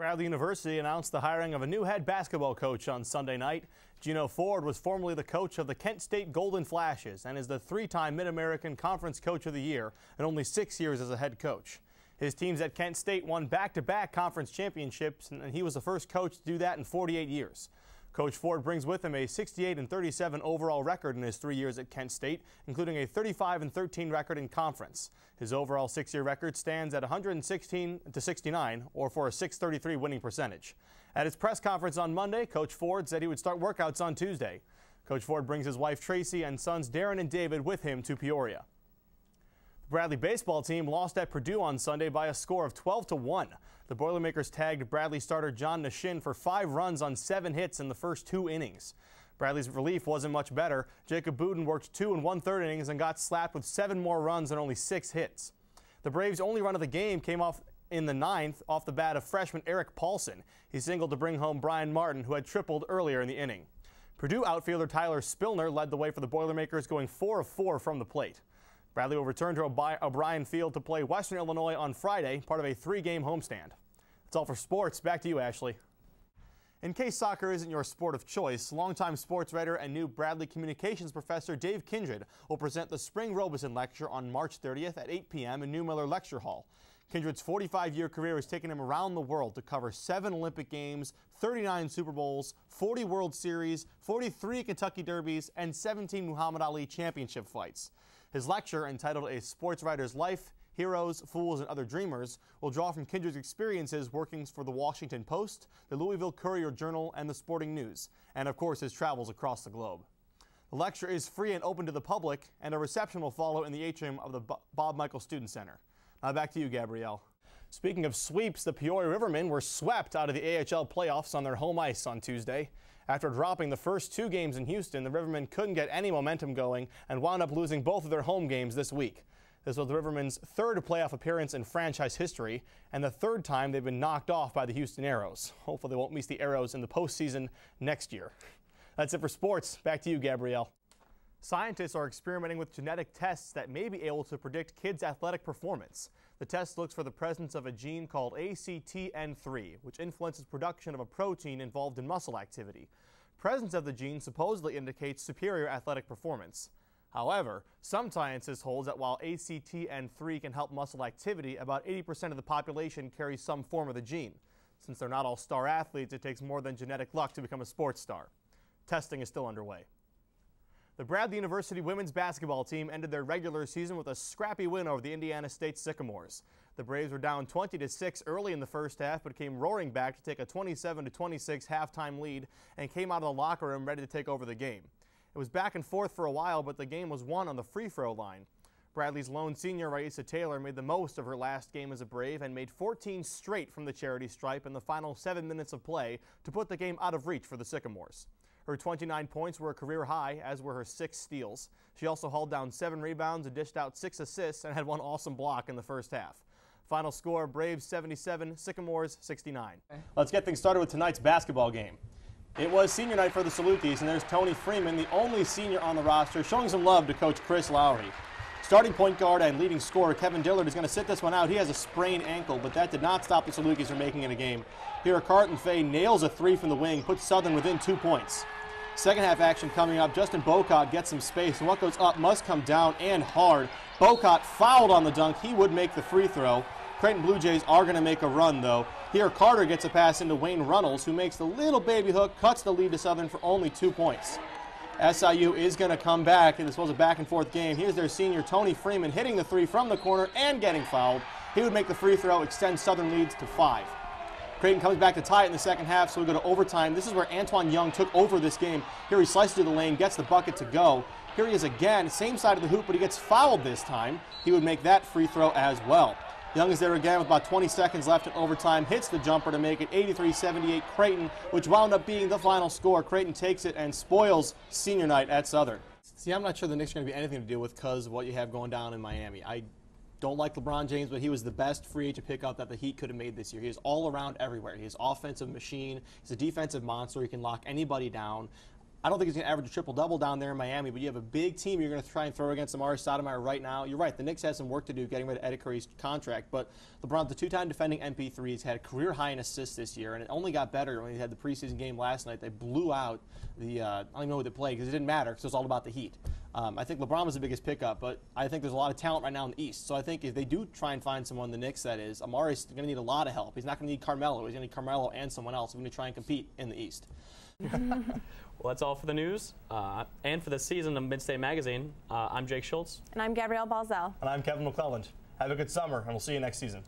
Bradley University announced the hiring of a new head basketball coach on Sunday night. Gino Ford was formerly the coach of the Kent State Golden Flashes and is the three-time Mid-American Conference Coach of the Year and only 6 years as a head coach. His teams at Kent State won back-to-back conference championships, and he was the first coach to do that in 48 years. Coach Ford brings with him a 68-37 overall record in his 3 years at Kent State, including a 35-13 record in conference. His overall 6-year record stands at 116-69, or for a .633 winning percentage. At his press conference on Monday, Coach Ford said he would start workouts on Tuesday. Coach Ford brings his wife Tracy and sons Darren and David with him to Peoria. The Bradley baseball team lost at Purdue on Sunday by a score of 12-1. The Boilermakers tagged Bradley starter John Nashin for 5 runs on 7 hits in the first 2 innings. Bradley's relief wasn't much better. Jacob Buden worked 2 1/3 innings and got slapped with 7 more runs and only 6 hits. The Braves' only run of the game came off in the 9th off the bat of freshman Eric Paulson. He singled to bring home Brian Martin, who had tripled earlier in the inning. Purdue outfielder Tyler Spillner led the way for the Boilermakers, going 4 of 4 from the plate. Bradley will return to O'Brien Field to play Western Illinois on Friday, part of a 3-game homestand. That's all for sports. Back to you, Ashley. In case soccer isn't your sport of choice, longtime sports writer and new Bradley communications professor Dave Kindred will present the Spring Robeson Lecture on March 30th at 8 p.m. in New Miller Lecture Hall. Kindred's 45-year career has taken him around the world to cover 7 Olympic Games, 39 Super Bowls, 40 World Series, 43 Kentucky Derbies, and 17 Muhammad Ali championship fights. His lecture, entitled A Sports Writer's Life, Heroes, Fools, and Other Dreamers, will draw from Kindred's experiences working for the Washington Post, the Louisville Courier-Journal, and the Sporting News, and of course his travels across the globe. The lecture is free and open to the public, and a reception will follow in the atrium of the Bob Michael Student Center. Now back to you, Gabrielle. Speaking of sweeps, the Peoria Rivermen were swept out of the AHL playoffs on their home ice on Tuesday. After dropping the first 2 games in Houston, the Rivermen couldn't get any momentum going and wound up losing both of their home games this week. This was the Rivermen's 3rd playoff appearance in franchise history and the 3rd time they've been knocked off by the Houston Aeros. Hopefully they won't meet the Aeros in the postseason next year. That's it for sports. Back to you, Gabrielle. Scientists are experimenting with genetic tests that may be able to predict kids' athletic performance. The test looks for the presence of a gene called ACTN3, which influences production of a protein involved in muscle activity. Presence of the gene supposedly indicates superior athletic performance. However, some scientists hold that while ACTN3 can help muscle activity, about 80% of the population carries some form of the gene. Since they're not all star athletes, it takes more than genetic luck to become a sports star. Testing is still underway. The Bradley University women's basketball team ended their regular season with a scrappy win over the Indiana State Sycamores. The Braves were down 20-6 early in the first half, but came roaring back to take a 27-26 halftime lead and came out of the locker room ready to take over the game. It was back and forth for a while, but the game was won on the free throw line. Bradley's lone senior, Raisa Taylor, made the most of her last game as a Brave and made 14 straight from the charity stripe in the final 7 minutes of play to put the game out of reach for the Sycamores. Her 29 points were a career high, as were her 6 steals. She also hauled down 7 rebounds and dished out 6 assists and had 1 awesome block in the first half. Final score, Braves 77, Sycamores 69. Let's get things started with tonight's basketball game. It was senior night for the Salukis, and there's Tony Freeman, the only senior on the roster, showing some love to Coach Chris Lowry. Starting point guard and leading scorer Kevin Dillard is going to sit this one out. He has a sprained ankle, but that did not stop the Salukis from making it a game. Here, Carton Fay nails a 3 from the wing, puts Southern within 2 points. Second half action coming up. Justin Bocott gets some space, and what goes up must come down, and hard. Bocott fouled on the dunk. He would make the free throw. Creighton Blue Jays are going to make a run, though. Here, Carter gets a pass into Wayne Runnels, who makes the little baby hook, cuts the lead to Southern for only 2 points. SIU is going to come back, and this was a back-and-forth game. Here's their senior, Tony Freeman, hitting the 3 from the corner and getting fouled. He would make the free throw, extend Southern leads to 5. Creighton comes back to tie it in the second half, so we go to overtime. This is where Antoine Young took over this game. Here he slices through the lane, gets the bucket to go. Here he is again, same side of the hoop, but he gets fouled this time. He would make that free throw as well. Young is there again with about 20 seconds left in overtime, hits the jumper to make it 83-78 Creighton, which wound up being the final score. Creighton takes it and spoils senior night at Southern. See, I'm not sure the Knicks are going to be anything to do with because of what you have going down in Miami. I don't like LeBron James, but he was the best free agent pickup that the Heat could have made this year. He is all around everywhere. He is offensive machine. He's a defensive monster. He can lock anybody down. I don't think he's going to average a triple-double down there in Miami, but you have a big team you're going to try and throw against Amari Stoudemire right now. You're right, the Knicks have some work to do getting rid of Eddie Curry's contract, but LeBron, the two-time defending MP3, has had a career-high in assists this year, and it only got better when he had the preseason game last night. They blew out the, I don't even know who they played because it didn't matter because it was all about the Heat. I think LeBron was the biggest pickup, but I think there's a lot of talent right now in the East. So I think if they do try and find someone, the Knicks that is, Amari's going to need a lot of help. He's not going to need Carmelo. He's going to need Carmelo and someone else. We're going to try and compete in the East. Well, that's all for the news and for the season of Midstate Magazine. I'm Jake Schultz. And I'm Gabrielle Balzell. And I'm Kevin McClelland. Have a good summer, and we'll see you next season.